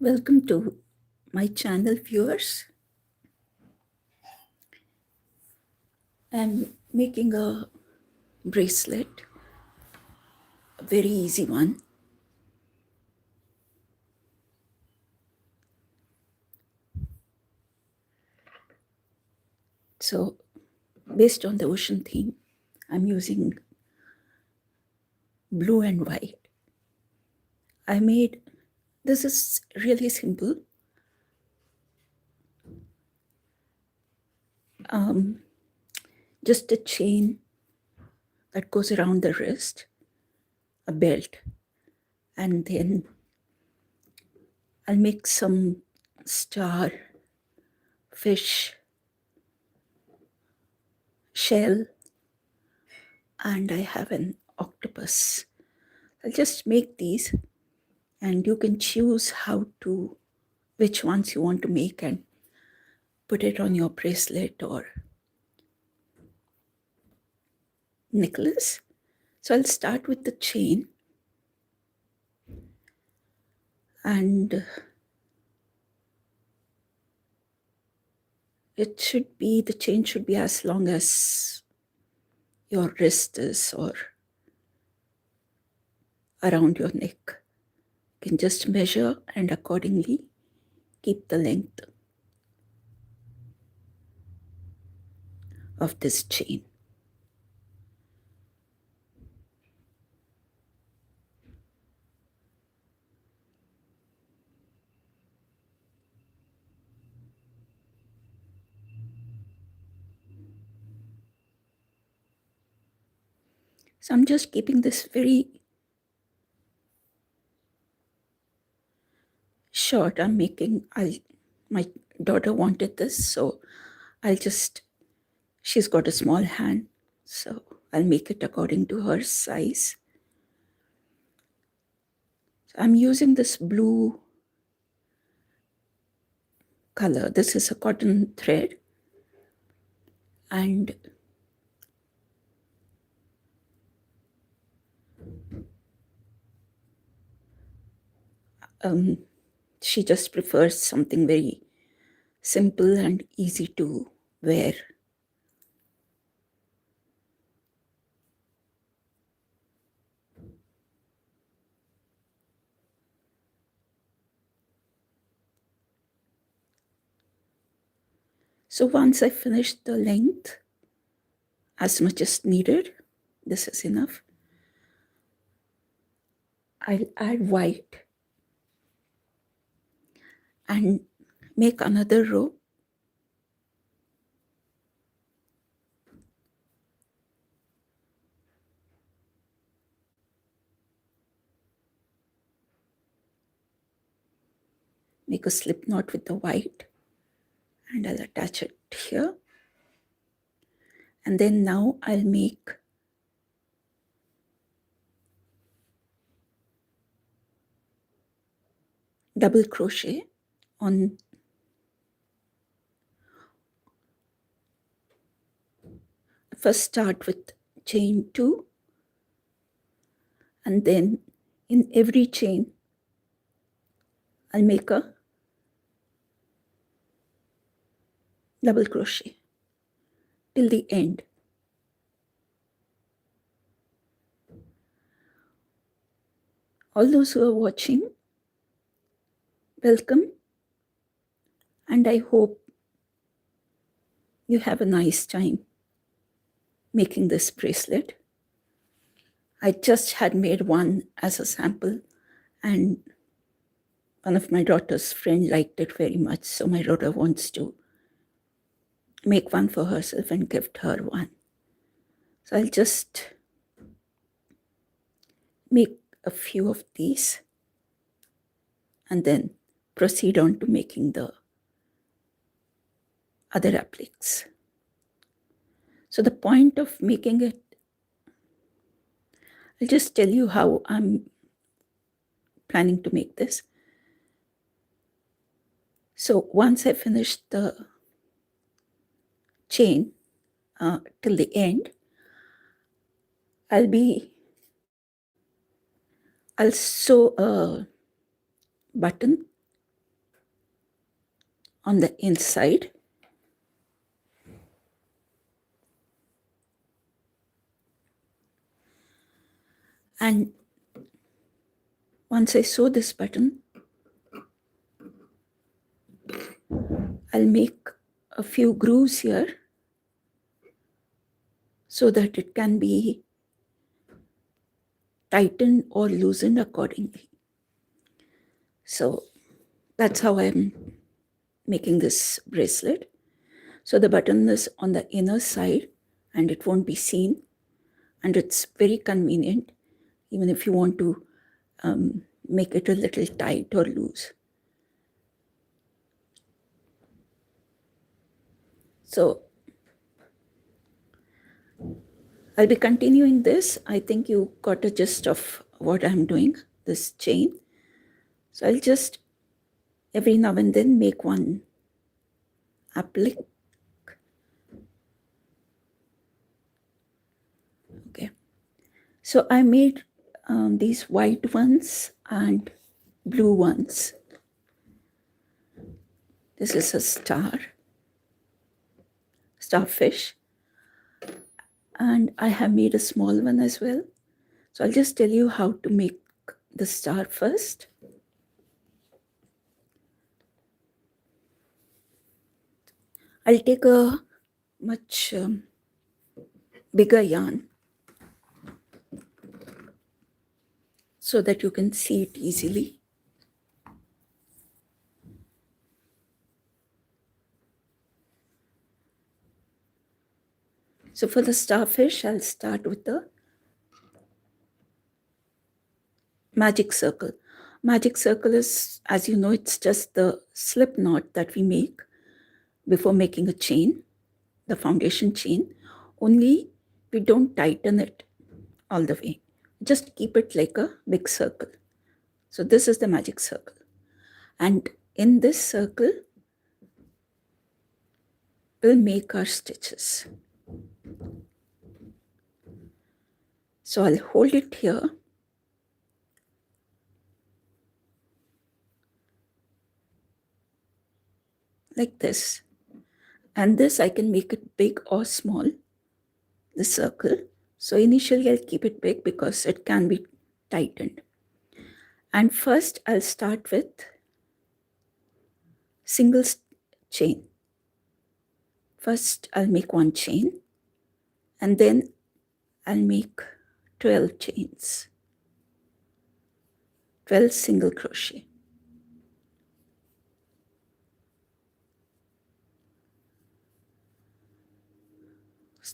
Welcome to my channel, viewers. I'm making a bracelet, a very easy one. So, based on the ocean theme, I'm using blue and white. This is really simple. Just a chain that goes around the wrist, a belt, and then I'll make some star, fish, shell, and I have an octopus. I'll just make these, and you can choose which ones you want to make and put it on your bracelet or necklace. So I'll start with the chain, and the chain should be as long as your wrist is or around your neck. You can just measure and accordingly keep the length of this chain. So I'm just keeping this very short. My daughter wanted this, so she's got a small hand, so I'll make it according to her size. So I'm using this blue color. This is a cotton thread, and she just prefers something very simple and easy to wear. So once I finish the length, as much as needed, this is enough, I'll add white and make another row. Make a slip knot with the white, and I'll attach it here. And then now I'll make double crochet on first start with chain 2, and then in every chain I'll make a double crochet till the end. All those who are watching, welcome, and I hope you have a nice time making this bracelet. I just had made one as a sample, and one of my daughter's friend liked it very much, so my daughter wants to make one for herself and gift her one. So I'll just make a few of these and then proceed on to making the other appliques. So the point of making it, I'll just tell you how I'm planning to make this. So once I finish the chain till the end, I'll sew a button on the inside. And once I sew this button, I'll make a few grooves here so that it can be tightened or loosened accordingly. So that's how I'm making this bracelet. So the button is on the inner side and it won't be seen, and it's very convenient even if you want to make it a little tight or loose. So I'll be continuing this. I think you got a gist of what I'm doing, this chain. So I'll just every now and then make one applique. Okay. So I made these white ones and blue ones. This is a starfish. And I have made a small one as well. So I'll just tell you how to make the star first. I'll take a much bigger yarn so that you can see it easily. So for the starfish, I'll start with the magic circle. Magic circle is, as you know, it's just the slip knot that we make before making a chain, the foundation chain. Only we don't tighten it all the way. Just keep it like a big circle. So this is the magic circle. And in this circle, we'll make our stitches. So I'll hold it here. Like this. And this I can make it big or small, the circle. So initially I'll keep it big because it can be tightened. And first I'll start with single chain. First I'll make one chain and then I'll make 12 chains, 12 single crochet.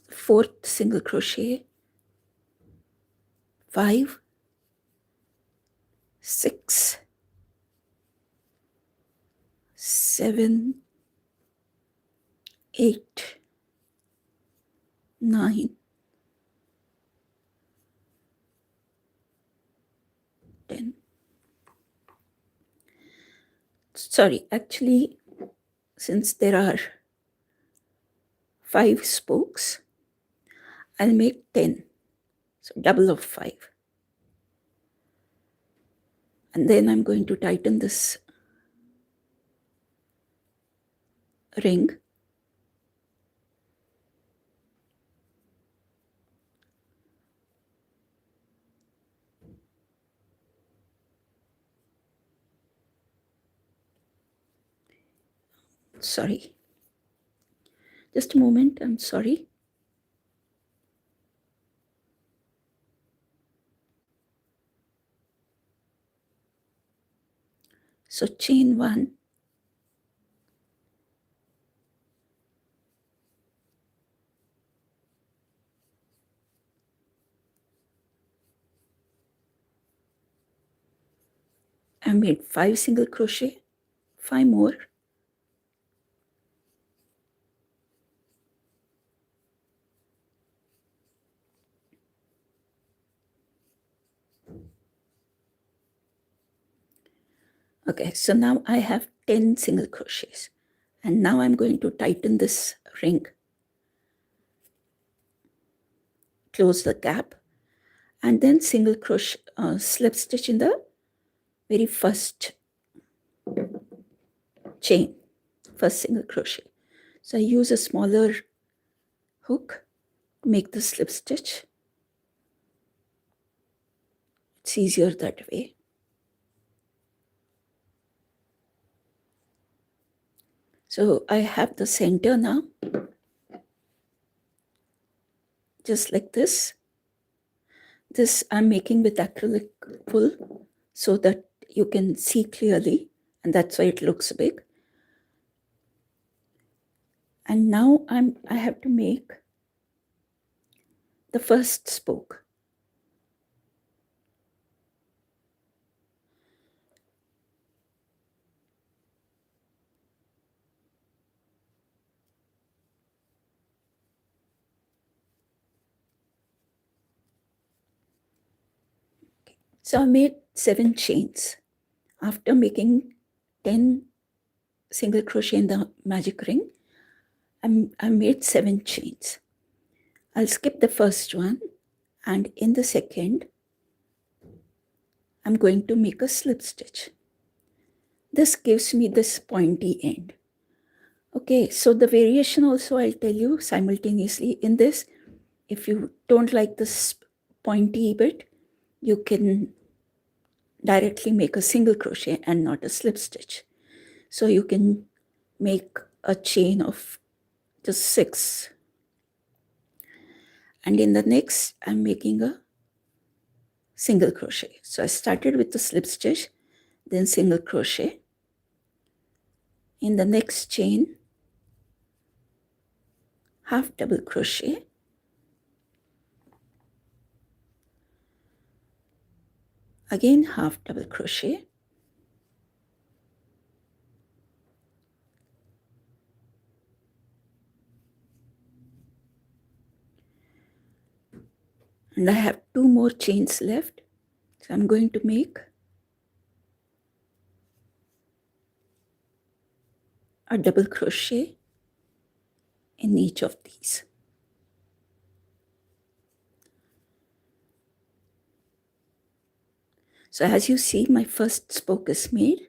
Fourth single crochet, 5, 6, 7, 8, 9, 10. Sorry, actually, since there are 5 spokes, I'll make 10. So double of 5. And then I'm going to tighten this ring. Sorry. Just a moment, I'm sorry. So chain 1, I made 5 single crochet, 5 more, okay, so now I have 10 single crochets, and now I'm going to tighten this ring, close the gap, and then single crochet, slip stitch in the very first chain, first single crochet. So I use a smaller hook to make the slip stitch. It's easier that way. So I have the center now, just like this. This I'm making with acrylic wool so that you can see clearly, and that's why it looks big. And now I have to make the first spoke. So I made 7 chains. After making 10 single crochet in the magic ring, I made 7 chains. I'll skip the first one, and in the second, I'm going to make a slip stitch. This gives me this pointy end. Okay, so the variation also I'll tell you simultaneously in this. If you don't like this pointy bit, you can directly make a single crochet and not a slip stitch. So you can make a chain of just 6. And in the next, I'm making a single crochet. So I started with the slip stitch, then single crochet. In the next chain, half double crochet. Again, half double crochet. And I have 2 more chains left. So I'm going to make a double crochet in each of these. So as you see, my first spoke is made.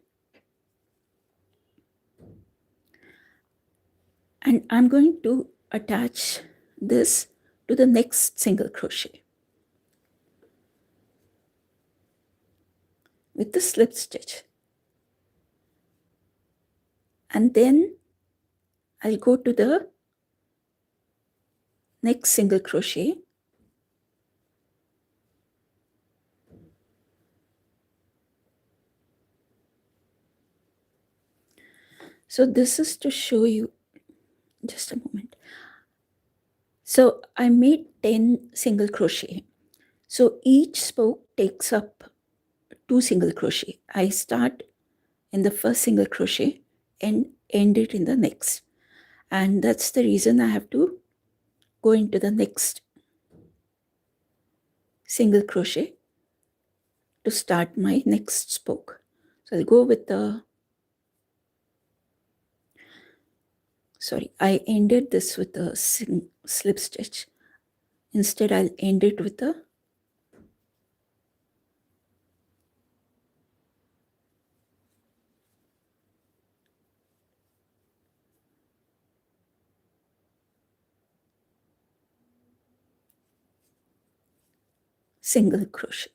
And I'm going to attach this to the next single crochet with the slip stitch. And then I'll go to the next single crochet. So this is to show you, just a moment. So I made 10 single crochet. So each spoke takes up 2 single crochet. I start in the first single crochet and end it in the next. And that's the reason I have to go into the next single crochet to start my next spoke. So I'll go with the, I ended this with a slip stitch. Instead, I'll end it with a single crochet.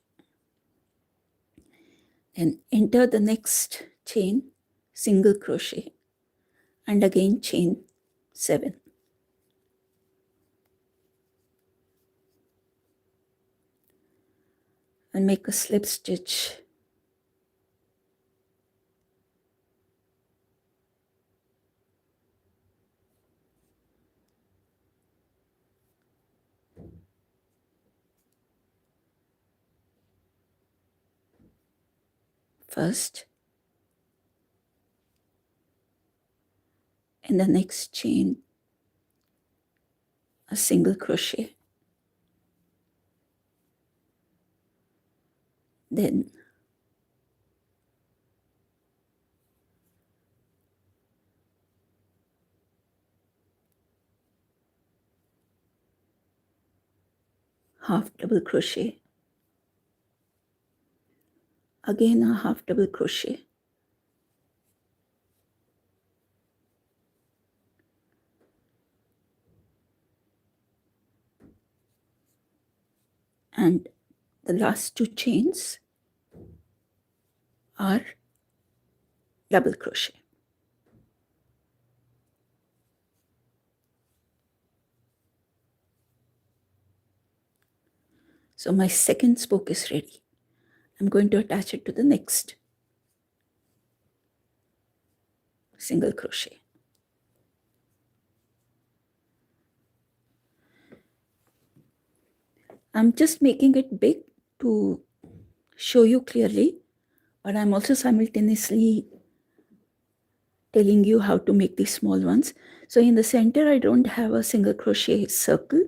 Then enter the next chain, single crochet, and again chain 7. And make a slip stitch. First, in the next chain, a single crochet, then half double crochet, again a half double crochet, and the last 2 chains are double crochet. So my second spoke is ready. I'm going to attach it to the next single crochet. I'm just making it big to show you clearly, but I'm also simultaneously telling you how to make these small ones. So in the center, I don't have a single crochet circle.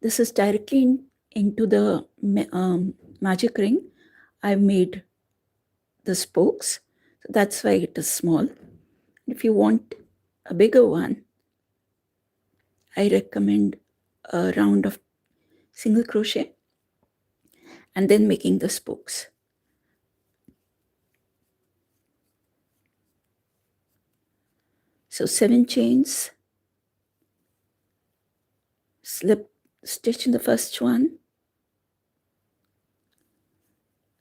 This is directly into the magic ring. I've made the spokes. So that's why it is small. If you want a bigger one, I recommend a round of single crochet and then making the spokes. So 7 chains, slip stitch in the first one,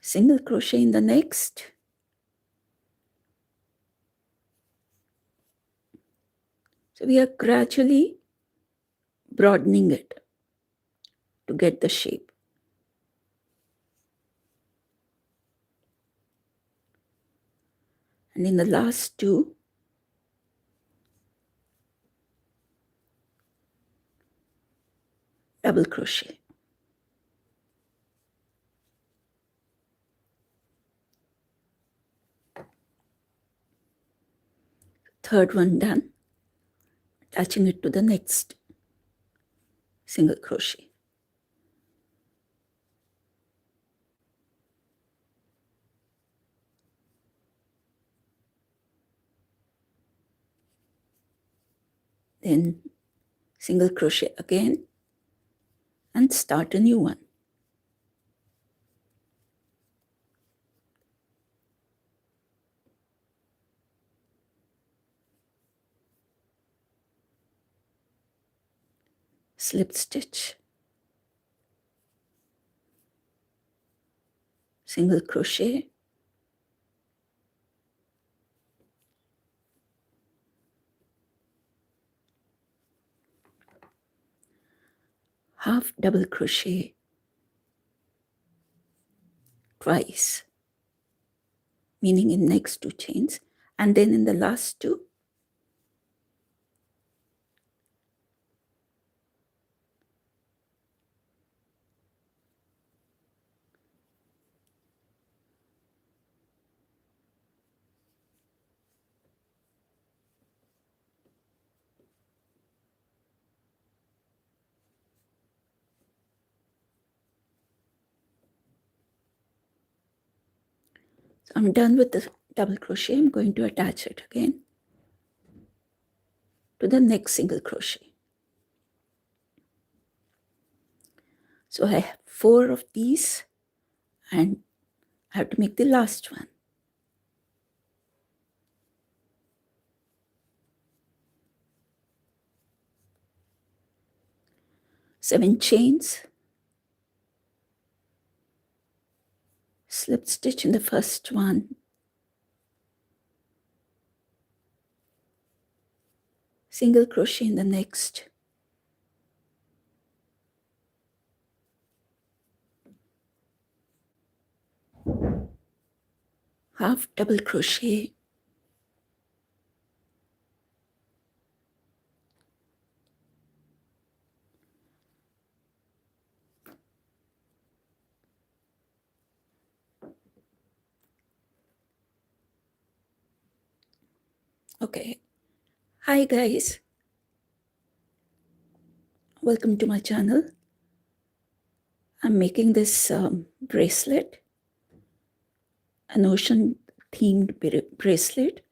single crochet in the next, so we are gradually broadening it to get the shape. And in the last 2, double crochet. Third one done, attaching it to the next single crochet. Then single crochet again and start a new one. Slip stitch, single crochet, half double crochet twice, meaning in next 2 chains, and then in the last 2, so I'm done with the double crochet. I'm going to attach it again to the next single crochet. So I have 4 of these and I have to make the last one. Seven chains, slip stitch in the first one, single crochet in the next, half double crochet, okay. Hi guys, welcome to my channel. I'm making this bracelet, an ocean themed bracelet.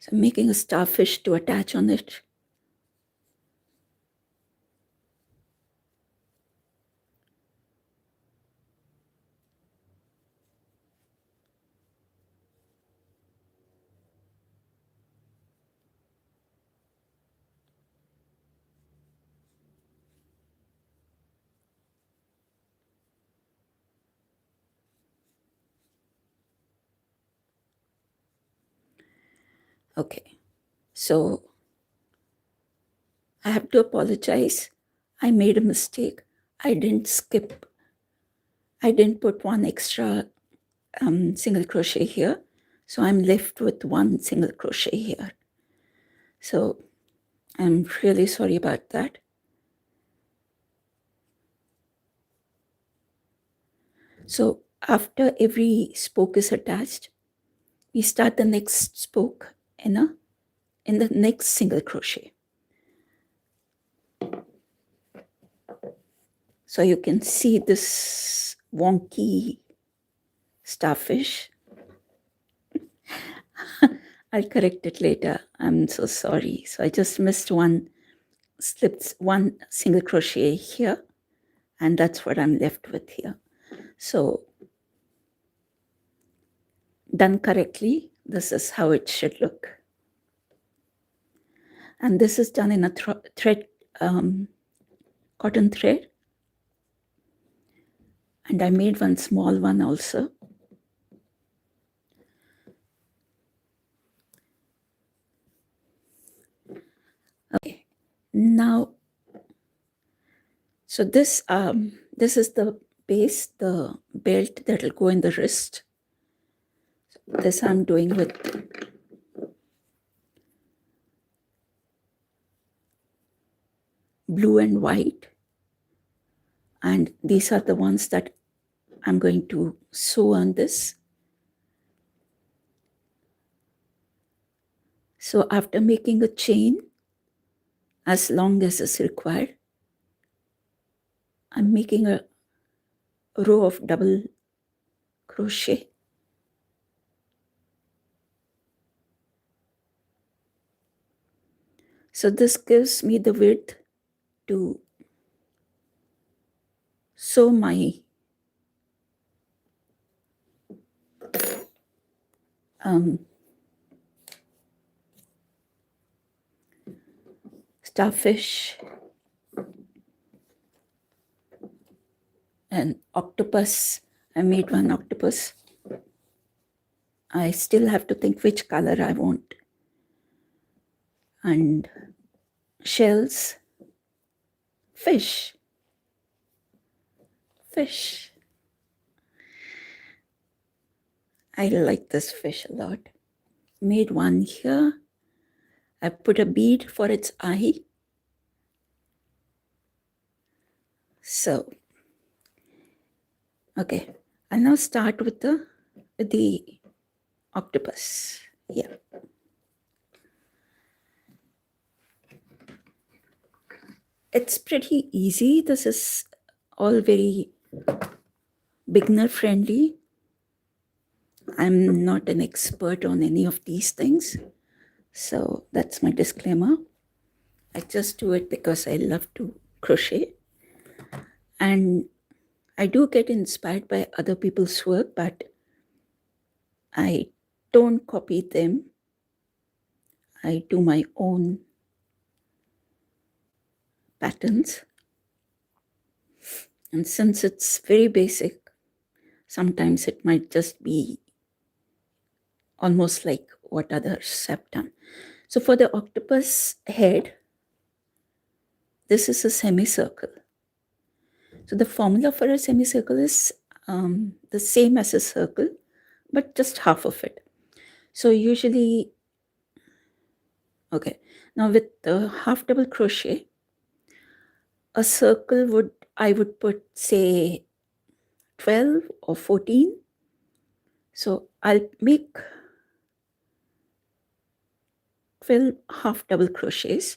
So I'm making a starfish to attach on it. Okay, so I have to apologize. I made a mistake. I didn't put one extra single crochet here. So I'm left with one single crochet here. So I'm really sorry about that. So after every spoke is attached, we start the next spoke in the next single crochet. So you can see this wonky starfish. I'll correct it later. I'm so sorry. So I just missed slipped one single crochet here, and that's what I'm left with here. So done correctly, this is how it should look. And this is done in a cotton thread. And I made one small one also. Okay, now, so this is the base, the belt that will go in the wrist. This I'm doing with blue and white. And these are the ones that I'm going to sew on this. So after making a chain, as long as is required, I'm making a row of double crochet. So this gives me the width to sew my starfish and octopus. I made one octopus. I still have to think which color I want. And shells, fish. I like this fish a lot. Made one here. I put a bead for its eye. So, okay, I'll now start with the octopus. Yeah. It's pretty easy. This is all very beginner friendly. I'm not an expert on any of these things. So that's my disclaimer. I just do it because I love to crochet. And I do get inspired by other people's work, but I don't copy them. I do my own patterns. And since it's very basic, sometimes it might just be almost like what others have done. So for the octopus head, this is a semicircle. So the formula for a semicircle is the same as a circle, but just half of it. So usually, okay, now with the half double crochet, a circle I would put say 12 or 14. So I'll make 12 half double crochets.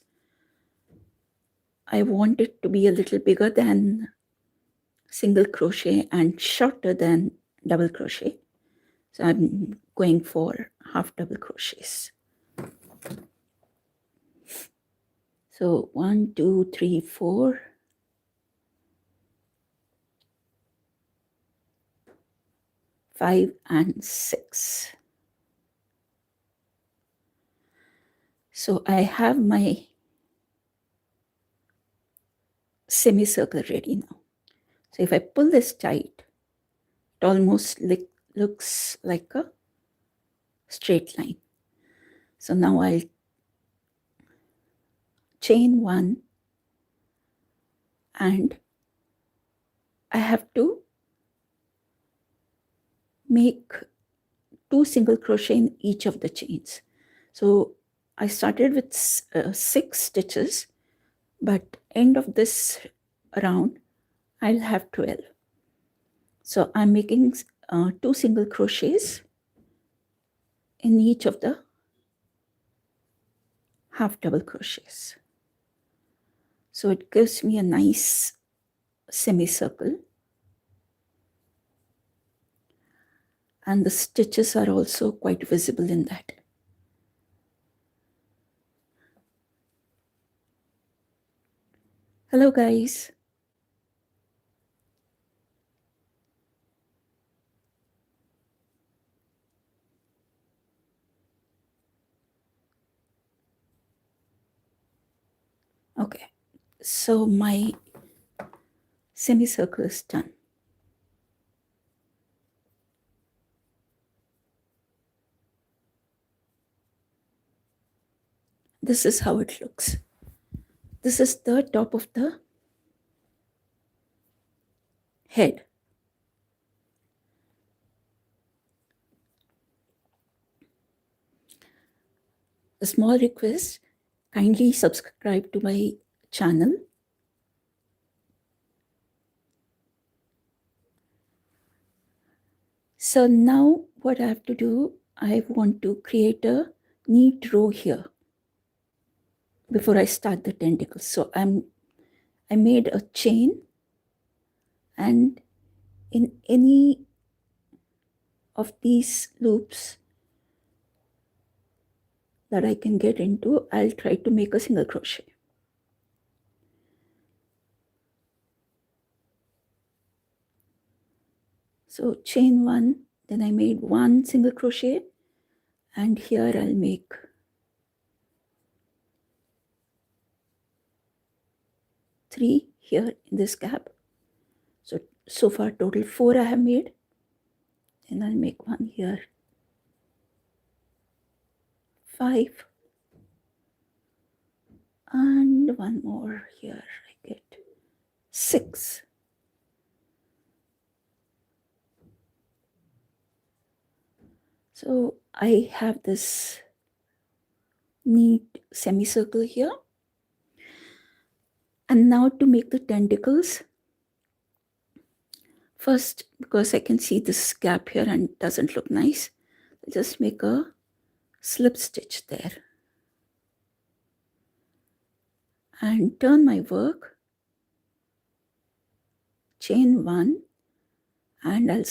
I want it to be a little bigger than single crochet and shorter than double crochet. So I'm going for half double crochets. So 1, 2, 3, 4. 5 and 6. So I have my semicircle ready now. So if I pull this tight, it almost looks like a straight line. So now I'll chain 1 and I have to make 2 single crochet in each of the chains. So I started with 6 stitches, but end of this round I'll have 12. So I'm making 2 single crochets in each of the half double crochets. So it gives me a nice semicircle, and the stitches are also quite visible in that. Hello guys. Okay, so my semicircle is done. This is how it looks. This is the top of the head. A small request, kindly subscribe to my channel. So now what I have to do, I want to create a neat row here before I start the tentacles. So I made a chain, and in any of these loops that I can get into, I'll try to make a single crochet. So chain 1, then I made 1 single crochet, and here I'll make 3 here in this gap. So far total 4 I have made, and I'll make 1 here, 5, and 1 more here. I get 6. So I have this neat semicircle here. And now to make the tentacles, first, because I can see this gap here and it doesn't look nice, I'll just make a slip stitch there and turn my work, chain 1, and I'll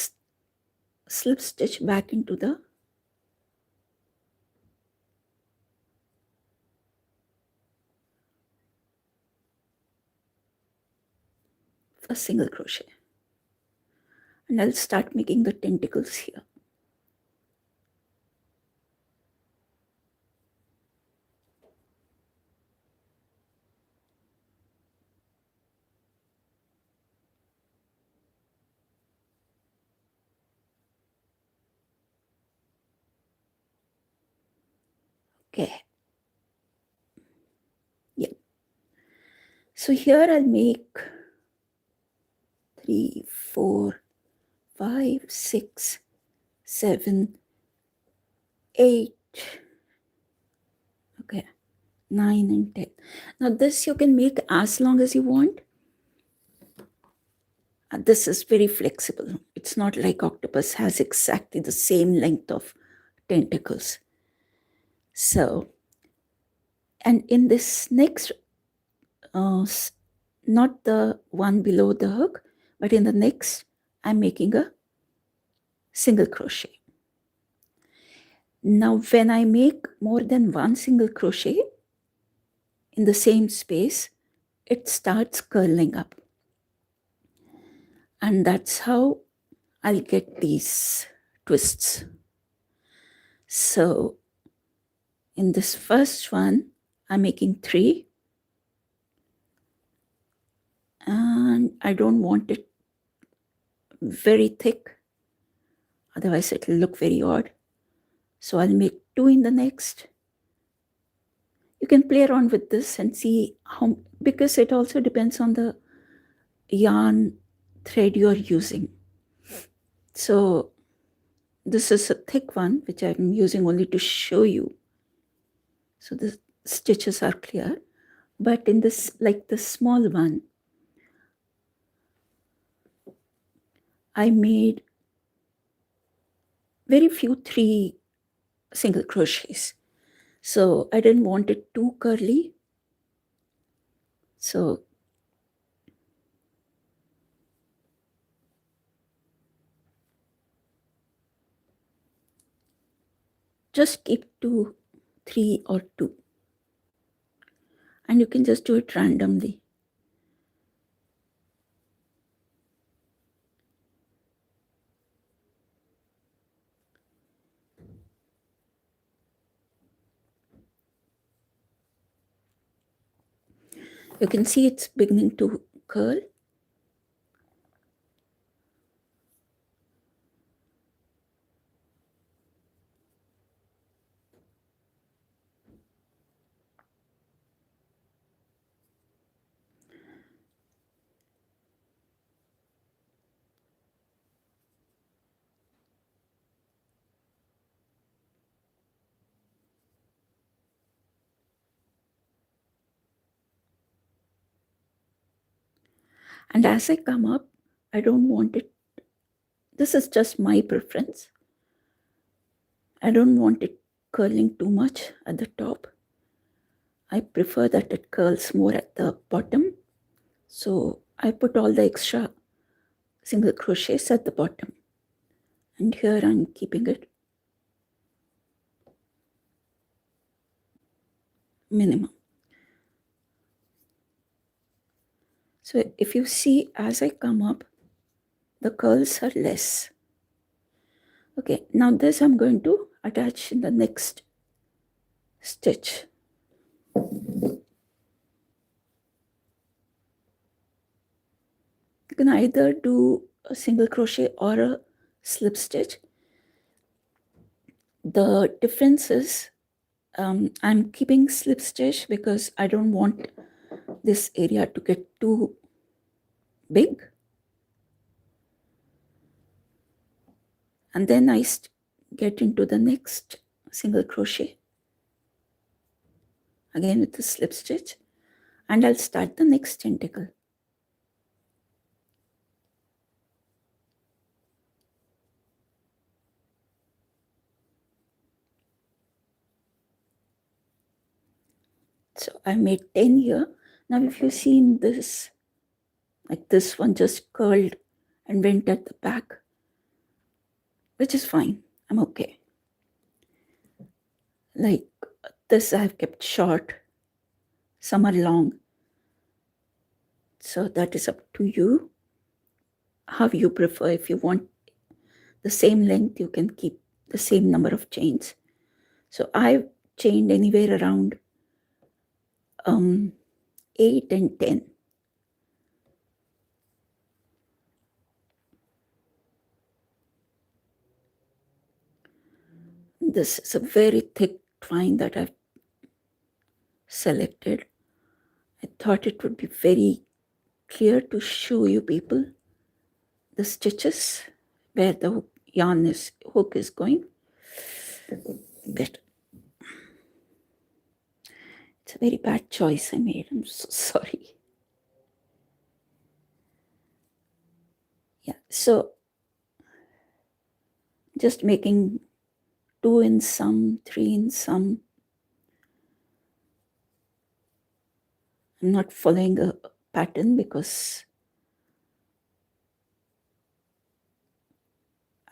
slip stitch back into the first single crochet, and I'll start making the tentacles here. Okay. Yeah. So here I'll make 3, 4, 5, 6, 7, 8. Okay. 9 and 10. Now this you can make as long as you want. This is very flexible. It's not like octopus has exactly the same length of tentacles. So, and in this next, not the one below the hook, but in the next, I'm making a single crochet. Now, when I make more than 1 single crochet in the same space, it starts curling up. And that's how I'll get these twists. So in this first one, I'm making 3. And I don't want it very thick, otherwise it will look very odd. So I'll make 2 in the next, You can play around with this and see how, because it also depends on the yarn thread you're using. So this is a thick one, which I'm using only to show you. So the stitches are clear. But in this, like the small one, I made very few 3 single crochets. So I didn't want it too curly. So just keep 2, 3 or 2. And you can just do it randomly. You can see it's beginning to curl. And as I come up, I don't want it, this is just my preference. I don't want it curling too much at the top. I prefer that it curls more at the bottom. So I put all the extra single crochets at the bottom. And here I'm keeping it minimum. So if you see, as I come up, the curls are less. Okay, now this I'm going to attach in the next stitch. You can either do a single crochet or a slip stitch. The difference is I'm keeping slip stitch because I don't want this area to get too big. And then I get into the next single crochet again with the slip stitch, and I'll start the next tentacle. So I made 10 here. Now if you see in this, like this one just curled and went at the back, which is fine. I'm okay. Like this I've kept short, some are long. So that is up to you, how you prefer. If you want the same length, you can keep the same number of chains. So I've chained anywhere around 8 and 10. This is a very thick twine that I've selected. I thought it would be very clear to show you people the stitches where the hook is going. But it's a very bad choice I made. I'm so sorry. Yeah, so just making 2 in some, 3 in some. I'm not following a pattern because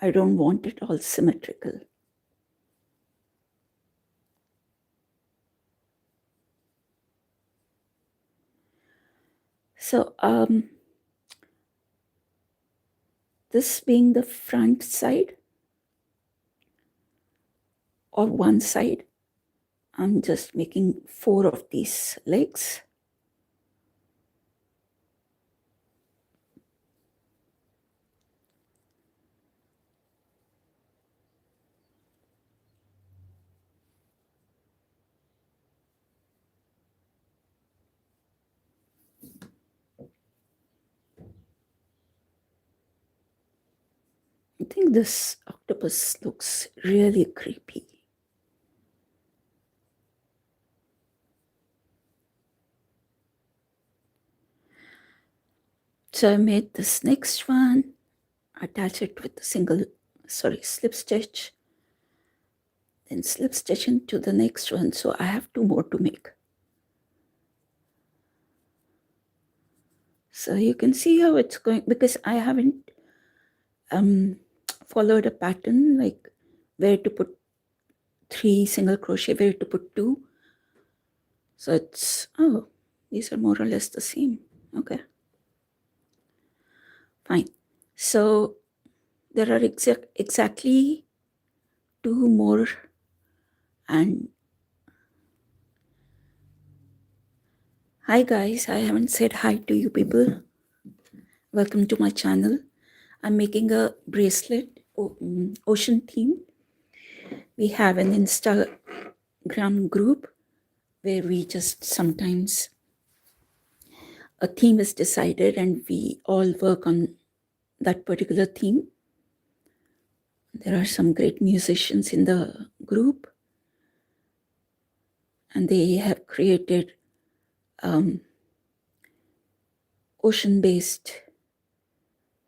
I don't want it all symmetrical. So this being the front side or one side, I'm just making 4 of these legs. think this octopus looks really creepy. So I made this next one, attach it with a slip stitch, then slip stitch into the next one. So I have 2 more to make. So you can see how it's going, because I haven't followed a pattern like where to put 3 single crochet, where to put 2. So it's, oh, these are more or less the same. Okay, fine. So there are exactly 2 more, and hi guys, I haven't said hi to you people. Welcome to my channel. I'm making a bracelet, ocean theme. We have an Instagram group where we just sometimes a theme is decided and we all work on that particular theme. There are some great musicians in the group, and they have created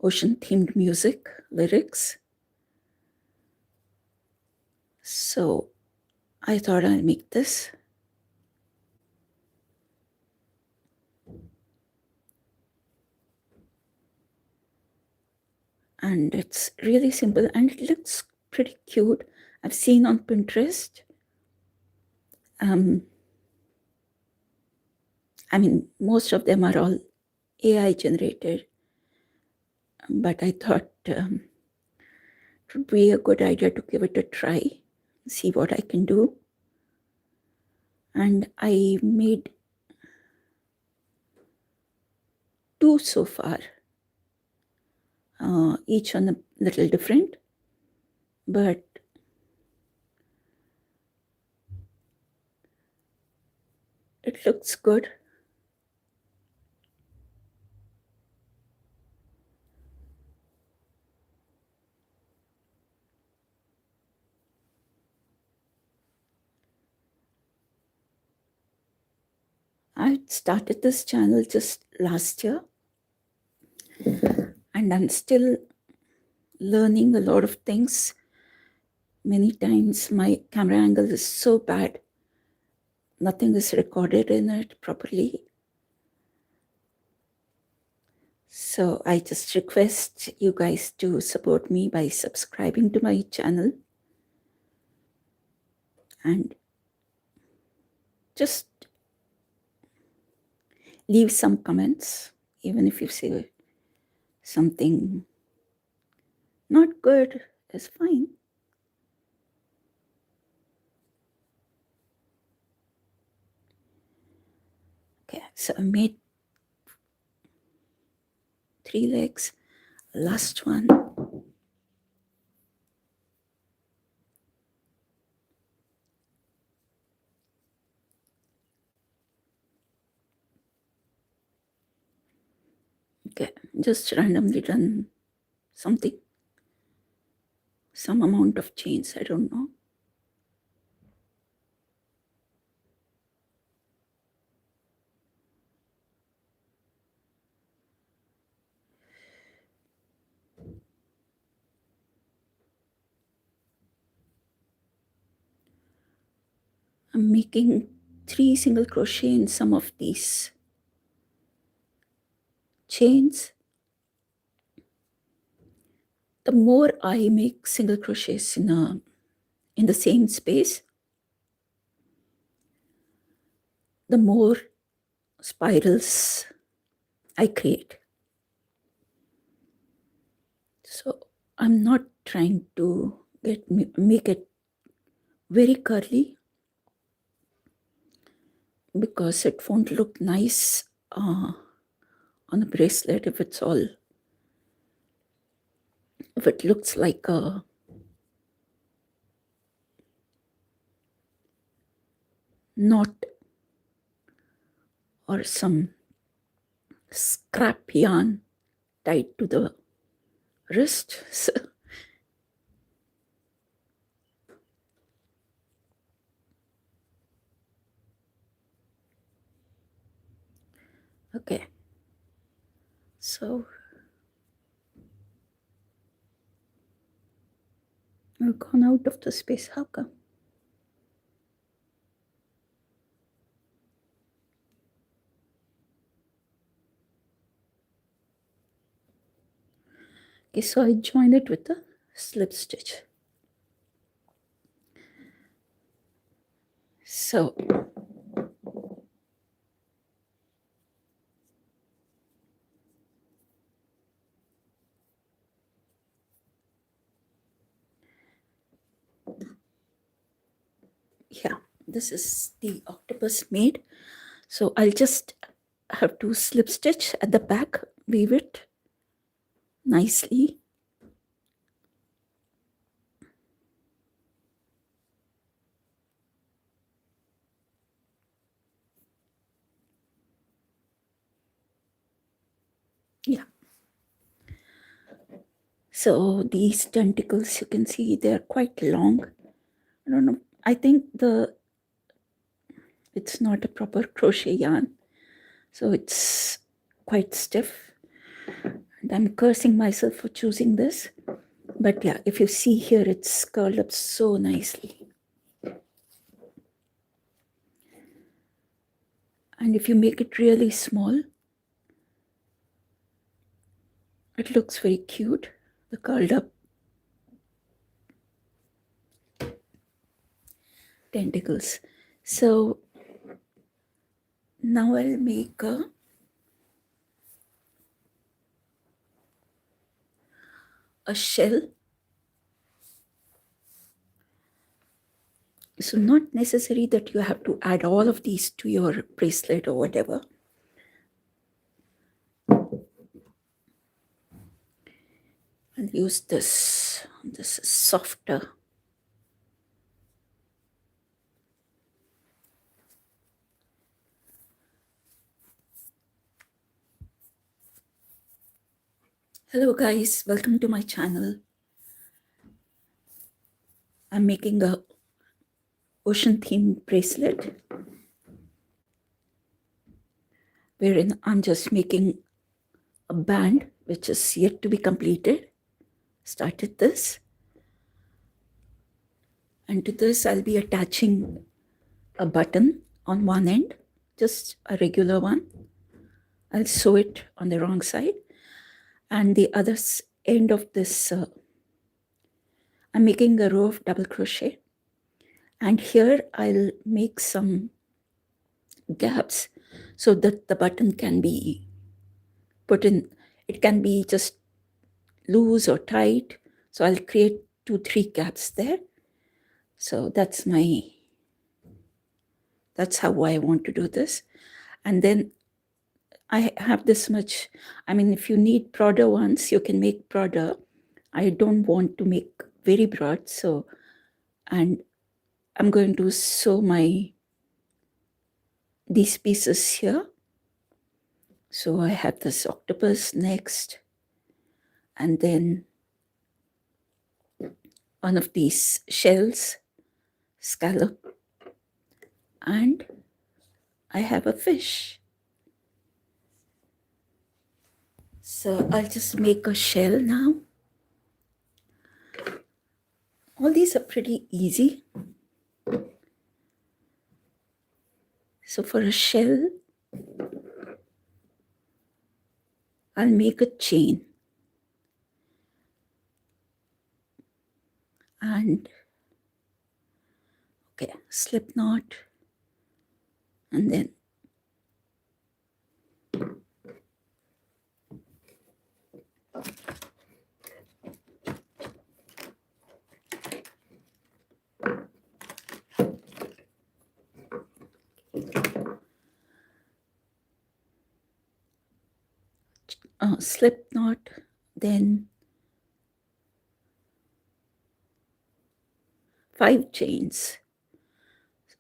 ocean-themed music lyrics. So I thought I'd make this. And it's really simple and it looks pretty cute. I've seen on Pinterest. I mean, most of them are all AI generated, but I thought it would be a good idea to give it a try, see what I can do. And I made 2 so far, each one a little different, but it looks good. I started this channel just last year, and I'm still learning a lot of things. Many times my camera angle is so bad, nothing is recorded in it properly. So I just request you guys to support me by subscribing to my channel and just leave some comments, even if you say something not good is fine. Okay, so I made 3 legs, last one. Okay, just randomly done something, some amount of chains, I don't know. I'm making 3 single crochet in some of these chains. The more I make single crochets in the same space, the more spirals I create. So I'm not trying to make it very curly, because it won't look nice on a bracelet if it looks like a knot or some scrap yarn tied to the wrist. So Okay, so we've gone out of the space. How come? Okay, so I join it with the slip stitch. So yeah, this is the octopus made. So I'll just have to slip stitch at the back, weave it nicely. Yeah. So these tentacles, you can see they're quite long. I don't know. I think it's not a proper crochet yarn. So it's quite stiff. And I'm cursing myself for choosing this. But yeah, if you see here, it's curled up so nicely. And if you make it really small, it looks very cute. The curled up tentacles. So now I'll make a shell. So not necessary that you have to add all of these to your bracelet or whatever. I'll use this. This is softer. Hello guys, welcome to my channel. I'm making a ocean themed bracelet wherein I'm just making a band which is yet to be completed. Started this, and to this I'll be attaching a button on one end, just a regular one. I'll sew it on the wrong side, and the other end of this I'm making a row of double crochet, and here I'll make some gaps so that the button can be put in. It can be just loose or tight, so I'll create 2-3 gaps there. So that's how I want to do this. And then I have this much. I mean, if you need broader ones, you can make broader. I don't want to make very broad, so, and I'm going to sew these pieces here. So I have this octopus next, and then one of these shells, scallop, and I have a fish. So I'll just make a shell now. All these are pretty easy. So for a shell, I'll make a chain. And okay, slip knot, and then slip knot, then 5 chains.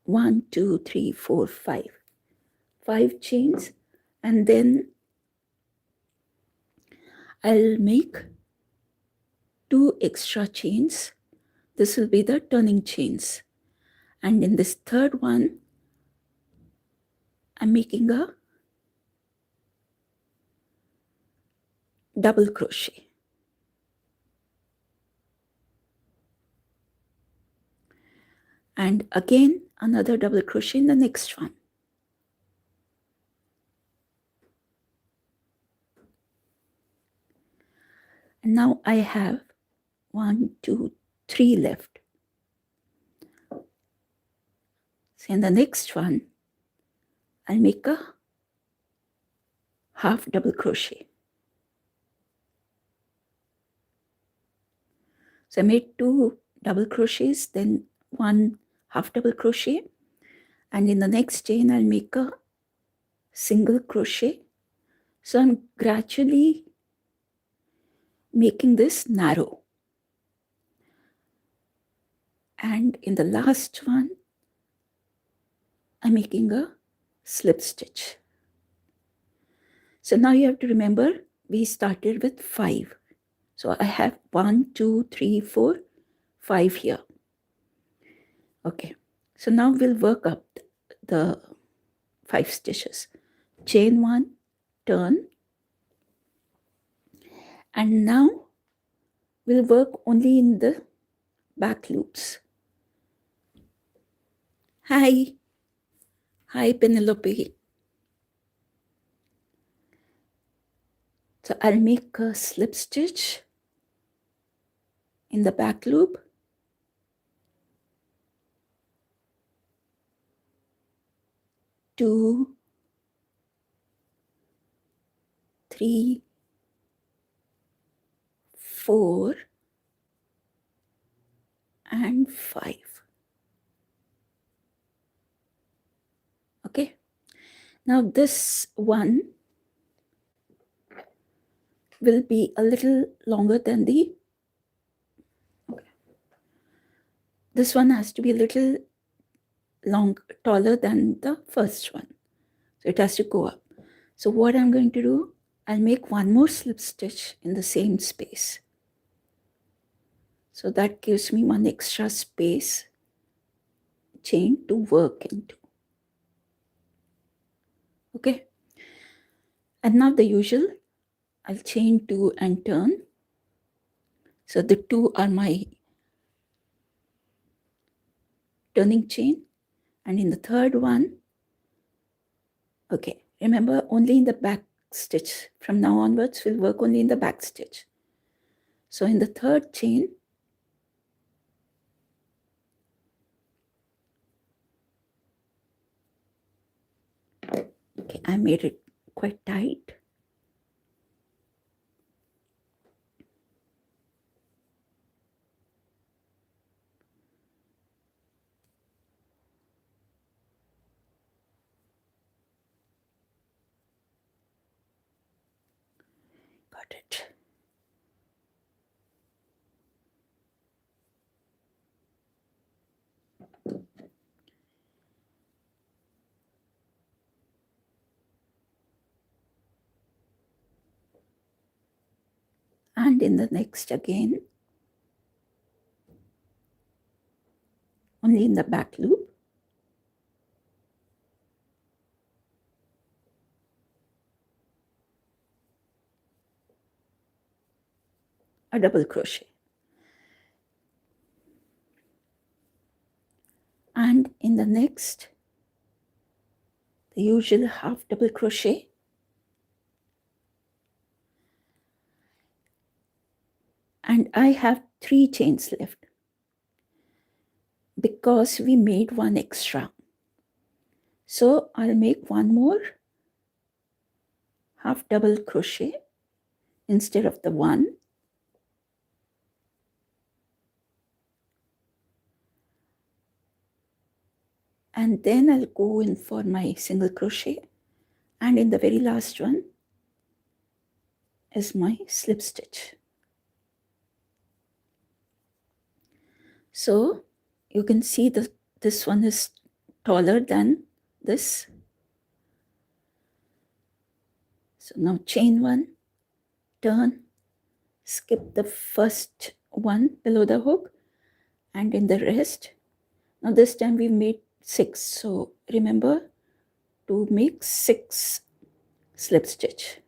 1, 2, 3, 4, 5. 5 chains, and then I'll make 2 extra chains. This will be the turning chains. And in this third one, I'm making a double crochet. And again another double crochet in the next one. And now I have 1, 2, 3 left. So in the next one, I'll make a half double crochet. So I made 2 double crochets, then 1 half double crochet, and in the next chain I'll make a single crochet. So I'm gradually making this narrow. And in the last one, I'm making a slip stitch. So now you have to remember we started with 5. So I have 1, 2, 3, 4, 5 here. Okay, so now we'll work up the 5 stitches. Chain 1, turn, and now we'll work only in the back loops. Hi Penelope. So I'll make a slip stitch in the back loop, two, 3, 4, and 5. Okay, now this one will be a little longer than the, okay. This one has to be a little taller than the first one. So it has to go up. So what I'm going to do, I'll make one more slip stitch in the same space. So that gives me one extra space chain to work into. Okay. And now the usual, I'll chain 2 and turn. So the 2 are my turning chain. And in the third one, okay, remember only in the back stitch. From now onwards, we'll work only in the back stitch. So in the third chain, okay, I made it quite tight. Got it. And in the next again, only in the back loop, a double crochet. And in the next, the usual half double crochet. And I have 3 chains left because we made one extra. So I'll make one more half double crochet instead of the 1. And then I'll go in for my single crochet. And in the very last one is my slip stitch. So you can see that this one is taller than this. So now chain 1, turn, skip the first one below the hook, and in the rest. Now this time we made 6. So remember to make 6 slip stitch.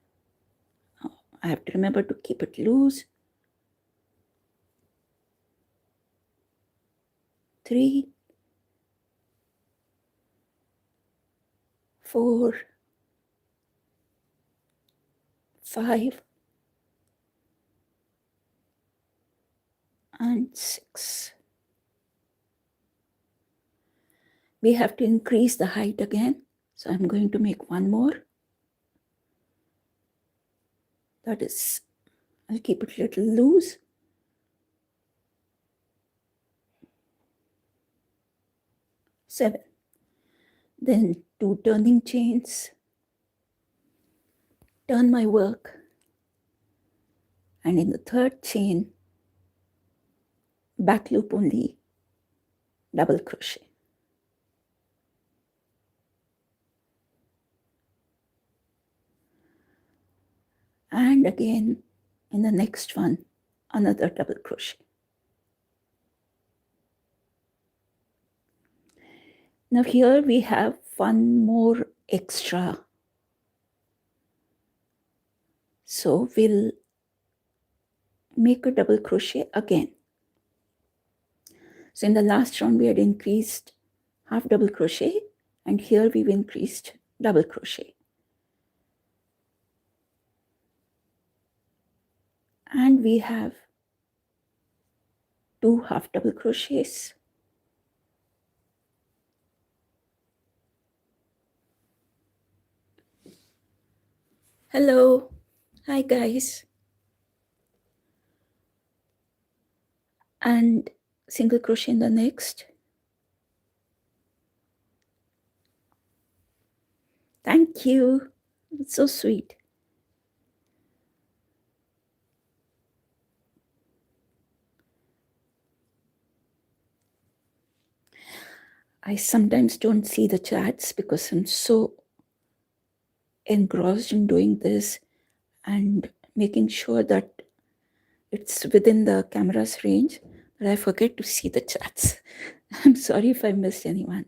Oh, I have to remember to keep it loose. 3, 4, 5, and 6. We have to increase the height again. So I'm going to make one more. That is, I'll keep it a little loose. 7. Then 2 turning chains. Turn my work. And in the 3rd chain, back loop only, double crochet. And again, in the next one, another double crochet. Now here we have one more extra. So we'll make a double crochet again. So in the last round we had increased half double crochet, and here we've increased double crochet. And we have 2 half double crochets. Hello, hi guys. And single crochet in the next. Thank you, it's so sweet. I sometimes don't see the chats because I'm so engrossed in doing this and making sure that it's within the camera's range, but I forget to see the chats. I'm sorry if I missed anyone.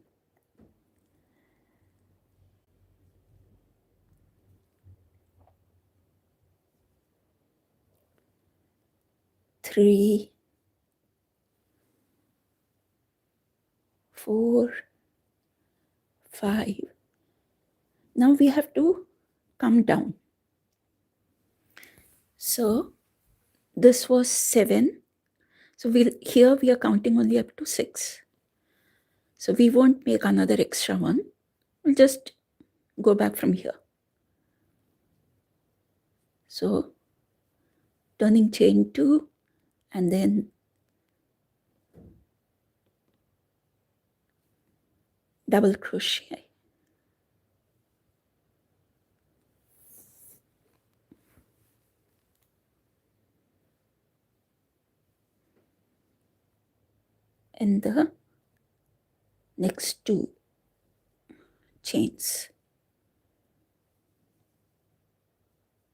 Three, 4, 5. Now we have to come down. So this was 7. So here we are counting only up to 6. So we won't make another extra one. We'll just go back from here. So turning chain 2, and then double crochet. In the next 2 chains.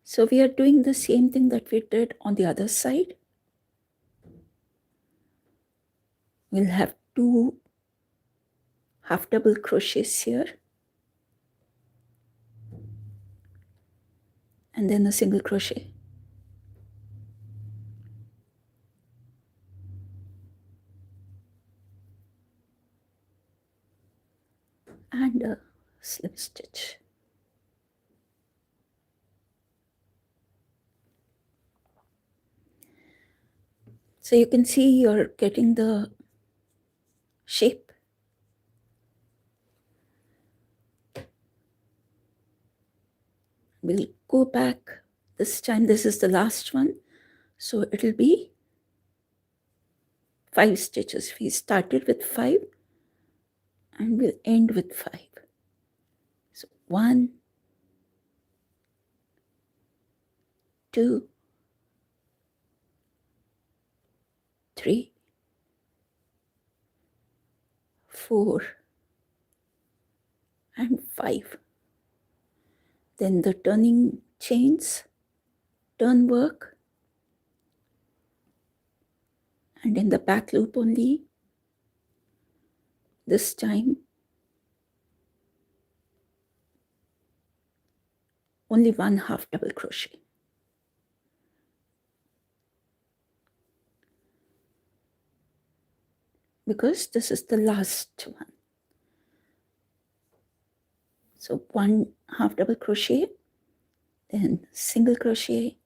So we are doing the same thing that we did on the other side. We'll have 2 half double crochets here, and then a single crochet. And a slip stitch. So you can see you're getting the shape. We'll go back. This time, this is the last one. So it'll be 5 stitches. We started with 5 and we'll end with 5. So 1, 2, 3, 4, and 5. Then the turning chains, turn work, and in the back loop only, this time only 1 half double crochet. because this is the last one. So 1 half double crochet, then single crochet,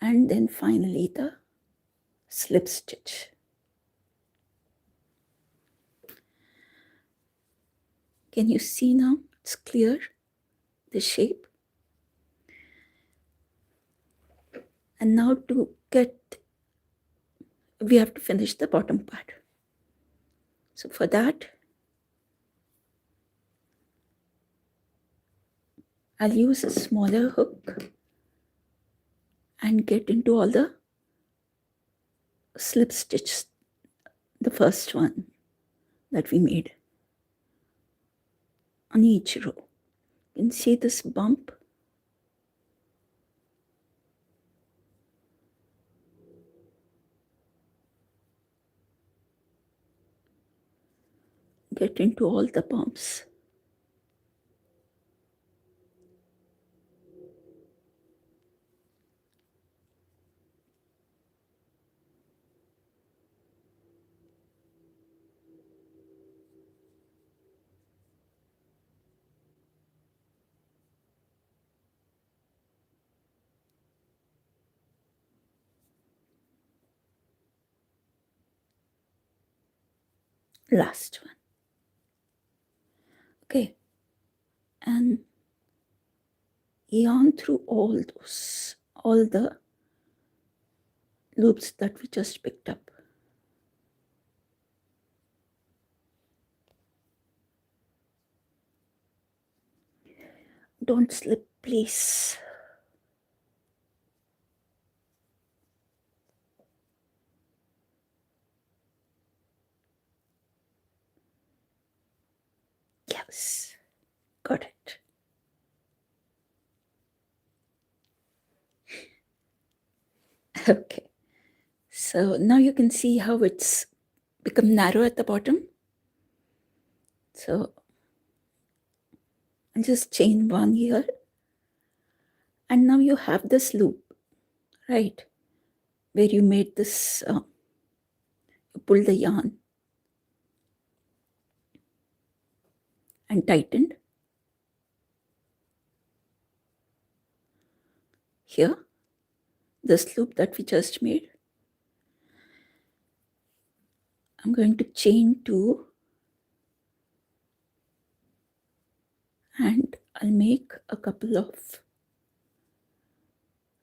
and then finally the slip stitch. Can you see now? It's clear, the shape. And now we have to finish the bottom part. So for that, I'll use a smaller hook and get into all the slip stitches, the first one that we made on each row. You can see this bump. Get into all the bumps. Last one. Okay. And yarn through all the loops that we just picked up. Don't slip, please. Yes, got it. Okay, so now you can see how it's become narrow at the bottom. So I'll just chain one here. And now you have this loop, right? Where you made this, you pulled the yarn and tightened. Here, this loop that we just made, I'm going to chain 2 and I'll make a couple of,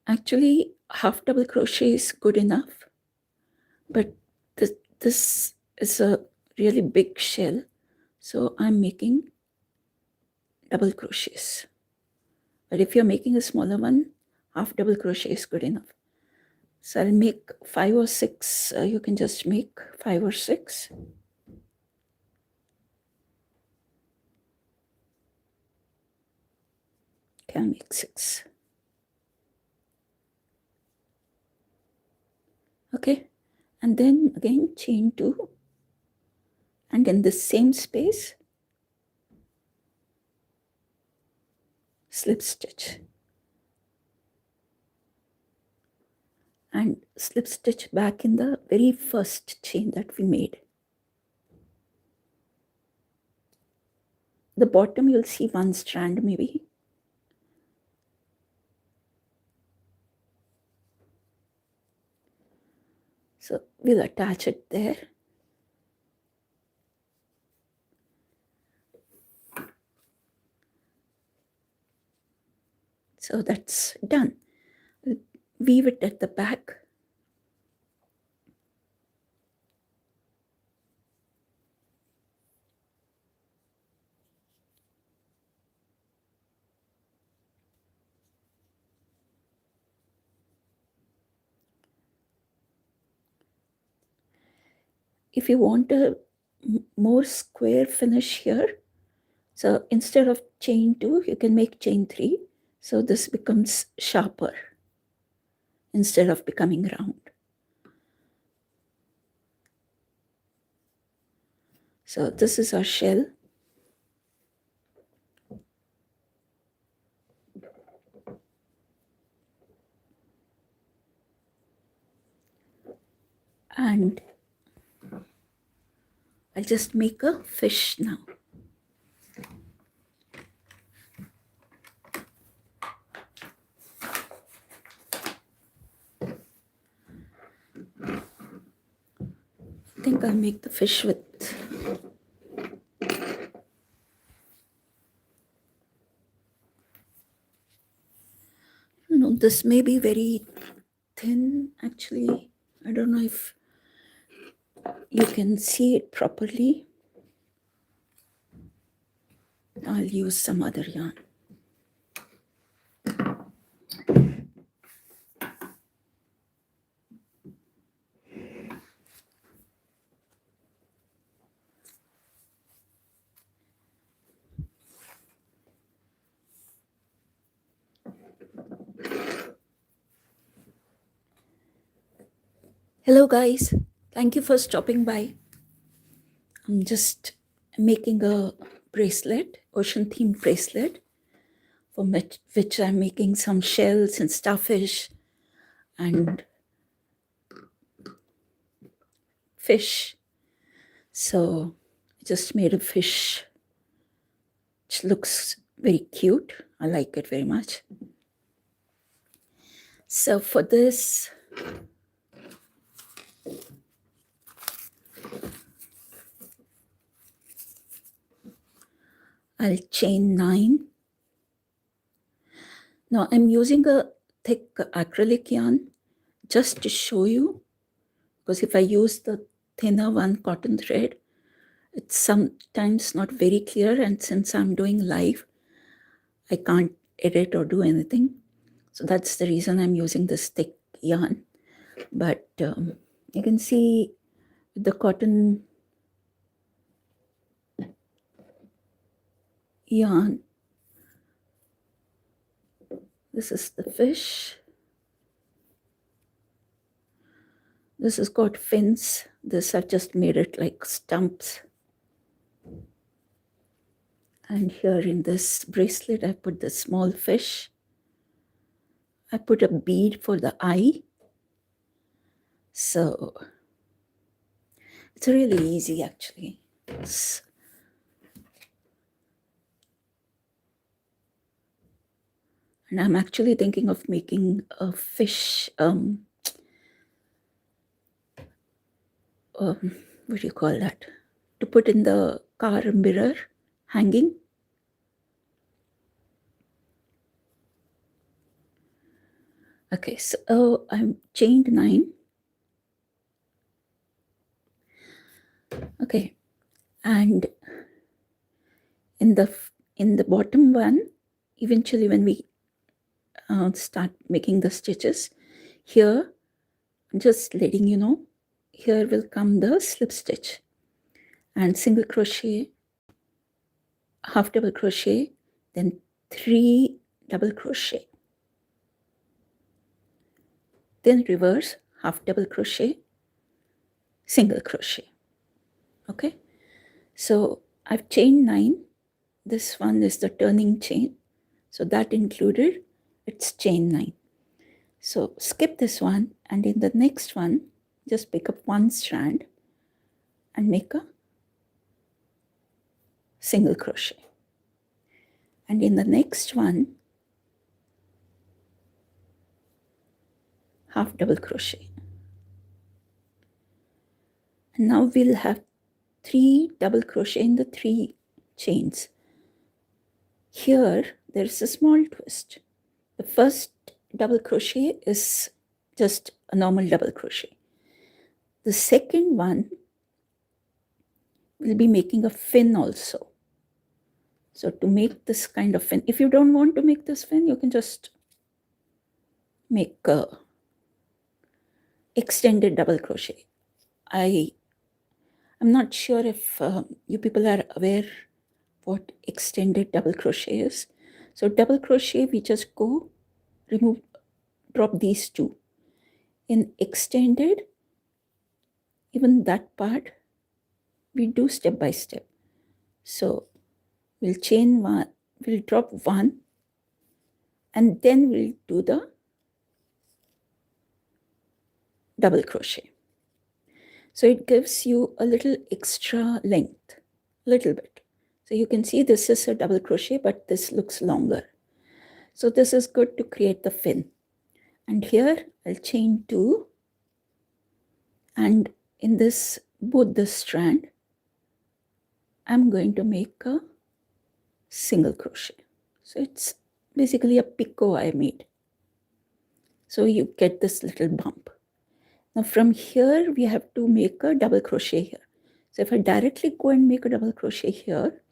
actually half double crochet is good enough, but this is a really big shell, so I'm making double crochets. But if you're making a smaller one, half double crochet is good enough. So I'll make 5 or 6. You can just make 5 or 6. Okay, I'll make 6. Okay, and then again chain 2, and in the same space, slip stitch. And slip stitch back in the very first chain that we made. The bottom, you'll see one strand maybe. So we'll attach it there. So that's done. We'll weave it at the back. If you want a more square finish here, so instead of chain 2, you can make chain 3. So this becomes sharper instead of becoming round. So this is our shell. And I'll just make a fish now. I think I'll make the fish with, this may be very thin actually. I don't know if you can see it properly. I'll use some other yarn. Hello guys, thank you for stopping by. I'm just making a bracelet, ocean themed bracelet, for which I'm making some shells and starfish and fish. So I just made a fish which looks very cute. I like it very much. So for this, I'll chain 9. Now I'm using a thick acrylic yarn just to show you, because if I use the thinner one, cotton thread, it's sometimes not very clear, and since I'm doing live, I can't edit or do anything. So that's the reason I'm using this thick yarn. But you can see the cotton yarn. This is the fish. This has got fins. This I've just made it like stumps. And here in this bracelet, I put the small fish. I put a bead for the eye. So it's really easy actually. And I'm actually thinking of making a fish, what do you call that? To put in the car mirror hanging. Okay, so I'm chained 9. Okay, and in the bottom one, eventually when we start making the stitches, here, just letting you know, here will come the slip stitch and single crochet, half double crochet, then 3 double crochet, then reverse, half double crochet, single crochet. Okay, so I've chained 9. This one is the turning chain, so that included, it's chain 9. So skip this one, and in the next one, just pick up 1 strand and make a single crochet. And in the next one, half double crochet. And now we'll have 3 double crochet in the 3 chains. Here, there's a small twist. The first double crochet is just a normal double crochet. The second one will be making a fin also. So to make this kind of fin, if you don't want to make this fin, you can just make a extended double crochet. I'm not sure if you people are aware what extended double crochet is. So double crochet, we just go, remove, drop these 2. In extended, even that part, we do step by step. So we'll chain 1, we'll drop 1, and then we'll do the double crochet. So it gives you a little extra length, little bit. So you can see this is a double crochet, but this looks longer. So this is good to create the fin. And here I'll chain 2, and in this, both this strand, I'm going to make a single crochet. So it's basically a picot I made. So you get this little bump. Now from here, we have to make a double crochet here. So if I directly go and make a double crochet here,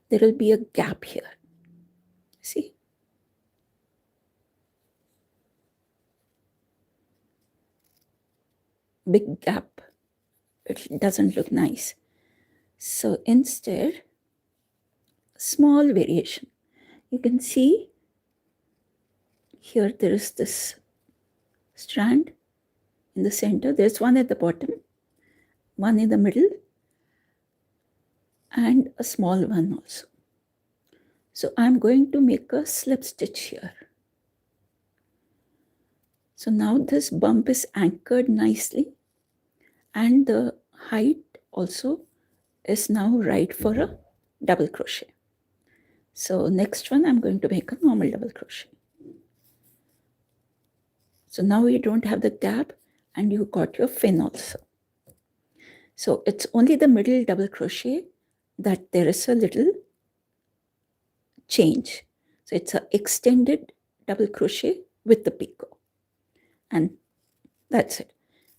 there will be a gap here. See? Big gap. It doesn't look nice. So instead, small variation. You can see here there is this strand in the center. There's one at the bottom, one in the middle, and a small one also. So I'm going to make a slip stitch here. So now this bump is anchored nicely, and the height also is now right for a double crochet. So next one, I'm going to make a normal double crochet. So now you don't have the gap, and you got your fin also. So it's only the middle double crochet that there is a little change. So it's an extended double crochet with the picot. And that's it.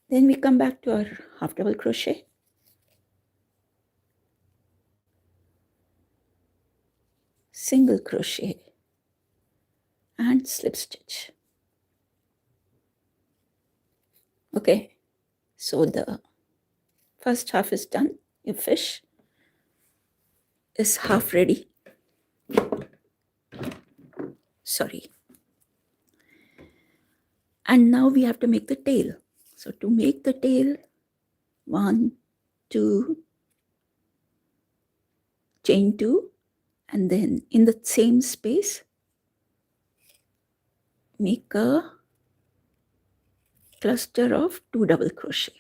Then we come back to our half double crochet. Single crochet and slip stitch. Okay, so the first half is done. Your fish is half ready. Sorry. And now we have to make the tail. So to make the tail, 1, 2, chain 2, and then in the same space, make a cluster of 2 double crochet.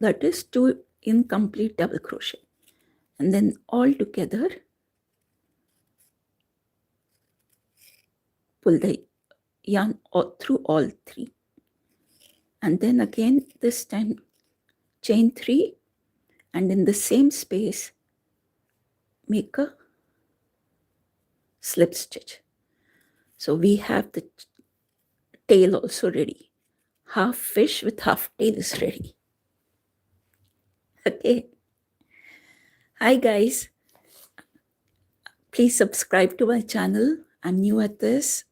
That is 2 incomplete double crochet. And then all together, pull the yarn through all 3. And then again, this time, chain 3, and in the same space, make a slip stitch. So we have the tail also ready. Half fish with half tail is ready. Okay. Hi guys. Please subscribe to my channel. I'm new at this.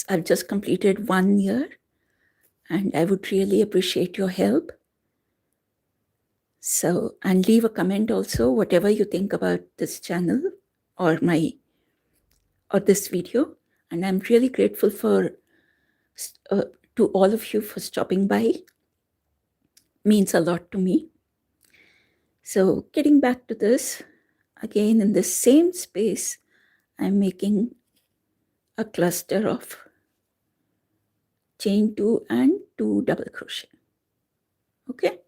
I've just completed 1 year, and I would really appreciate your help. So, and leave a comment also, whatever you think about this channel or this video. And I'm really grateful to all of you for stopping by. Means a lot to me. So getting back to this, again in the same space, I'm making a cluster of chain 2 and 2 double crochet. Okay,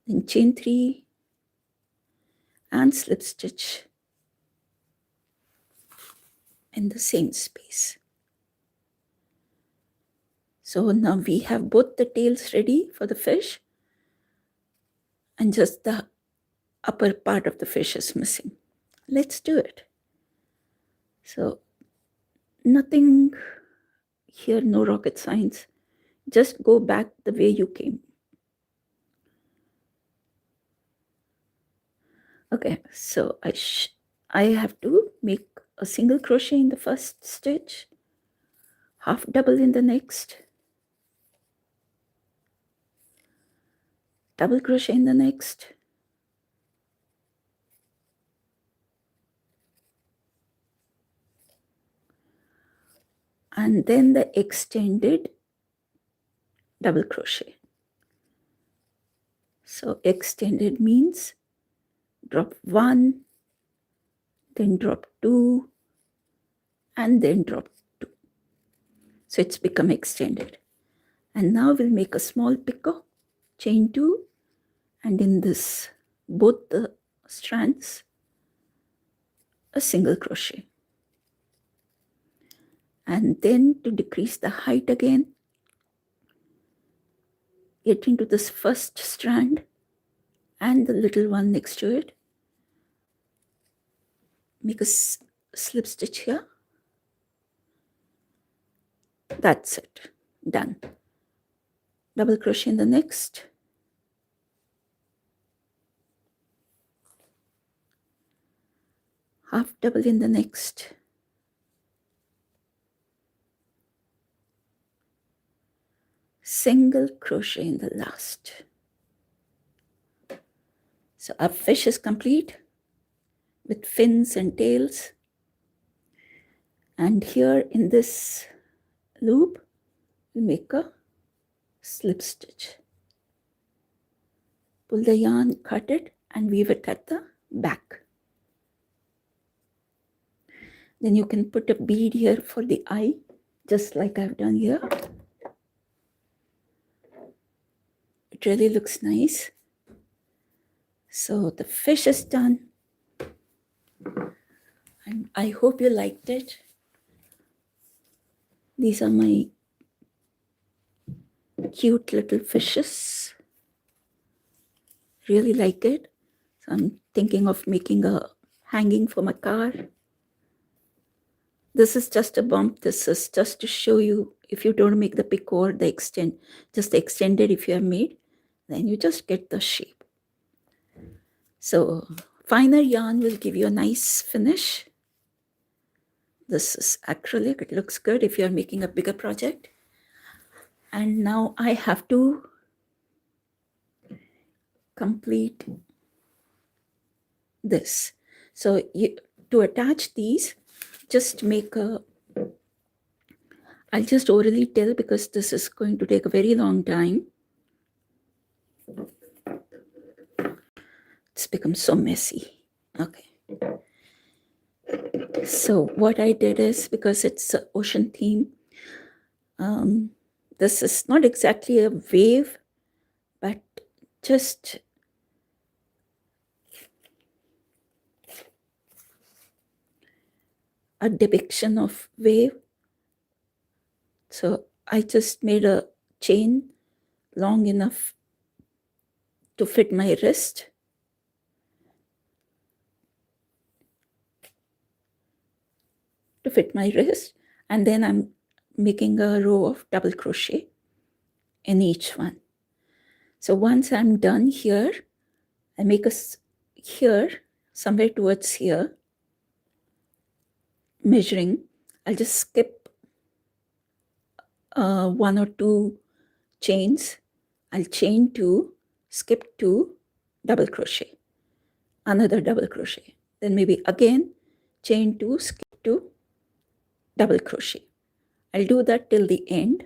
then chain 3 and slip stitch in the same space. So now we have both the tails ready for the fish, and just the upper part of the fish is missing. Let's do it. So nothing here, no rocket science. Just go back the way you came. Okay, so I have to make a single crochet in the first stitch, half double in the next, double crochet in the next, and then the extended double crochet. So extended means drop 1, then drop 2, and then drop 2. So it's become extended. And now we'll make a small picot, chain 2, and in this, both the strands, a single crochet. And then to decrease the height again, get into this first strand and the little one next to it. Make a slip stitch here. That's it. Done. Double crochet in the next. Half double in the next. Single crochet in the last. So our fish is complete with fins and tails. And here in this loop, we'll make a slip stitch. Pull the yarn, cut it, and weave it at the back. Then you can put a bead here for the eye, just like I've done here. It really looks nice. So the fish is done. And I hope you liked it. These are my cute little fishes. Really like it. So I'm thinking of making a hanging for my car. This is just a bump. This is just to show you, if you don't make the picot, the extend, just extend it if you have made, then you just get the shape. So finer yarn will give you a nice finish. This is acrylic. It looks good if you're making a bigger project. And now I have to complete this. So to attach these, just make a, I'll just orally tell because this is going to take a very long time. It's become so messy. Okay. So what I did is, because it's an ocean theme, this is not exactly a wave, but just a depiction of wave. So I just made a chain long enough to fit my wrist. And then I'm making a row of double crochet in each one. So once I'm done here, I make a here, somewhere towards here, measuring. I'll just skip 1 or 2 chains. I'll chain 2, skip 2, double crochet, another double crochet. Then maybe again, chain 2, skip 2, double crochet. I'll do that till the end.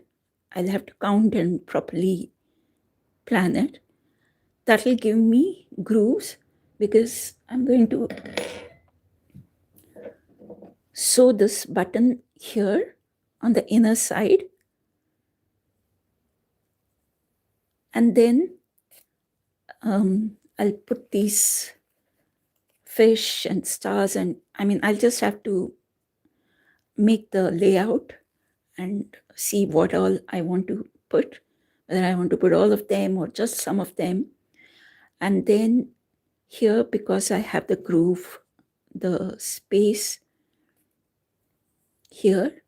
I'll have to count and properly plan it. That will give me grooves because I'm going to sew this button here on the inner side. And then I'll put these fish and stars, and I'll just have to make the layout and see what all I want to put, whether I want to put all of them or just some of them. And then here, because I have the groove, the space here,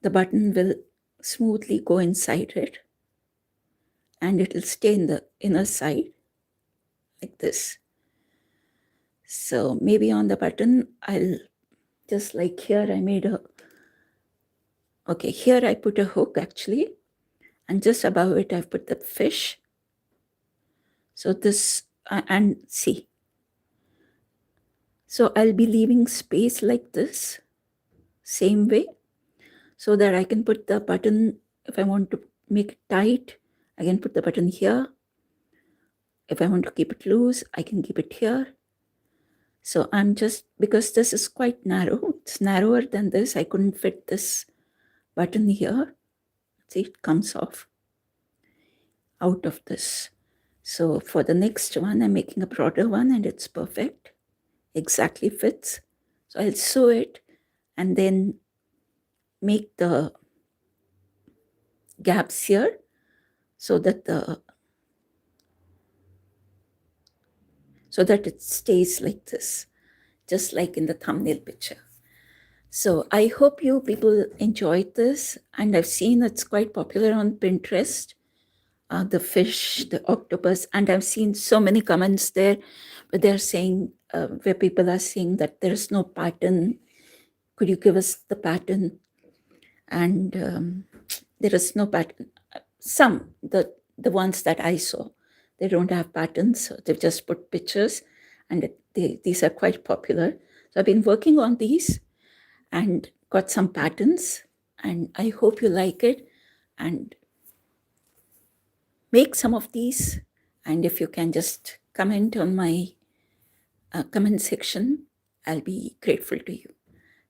the button will smoothly go inside it and it will stay in the inner side like this. So maybe on the button, I'll just like here, I made a, okay, here I put a hook actually, and just above it, I've put the fish. So this, and see. So I'll be leaving space like this, same way, so that I can put the button, if I want to make it tight, I can put the button here. If I want to keep it loose, I can keep it here. So I'm just, because this is quite narrow, it's narrower than this, I couldn't fit this button here. See, it comes off out of this. So for the next one, I'm making a broader one and it's perfect. Exactly fits. So I'll sew it and then make the gaps here so that it stays like this, just like in the thumbnail picture. So I hope you people enjoyed this, and I've seen it's quite popular on Pinterest. The fish, the octopus, and I've seen so many comments there, but they're saying where people are saying that there's no pattern. Could you give us the pattern? And there is no pattern. Some the ones that I saw, they don't have patterns. So they've just put pictures, and these are quite popular. So I've been working on these and got some patterns, and I hope you like it and make some of these. And if you can just comment on my comment section, I'll be grateful to you.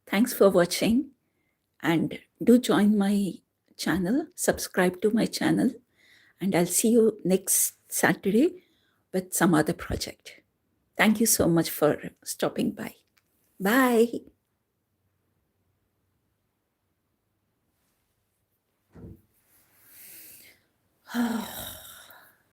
Thanks for watching, and do join my channel, subscribe to my channel, and I'll see you next Saturday with some other project. Thank you so much for stopping by. Bye.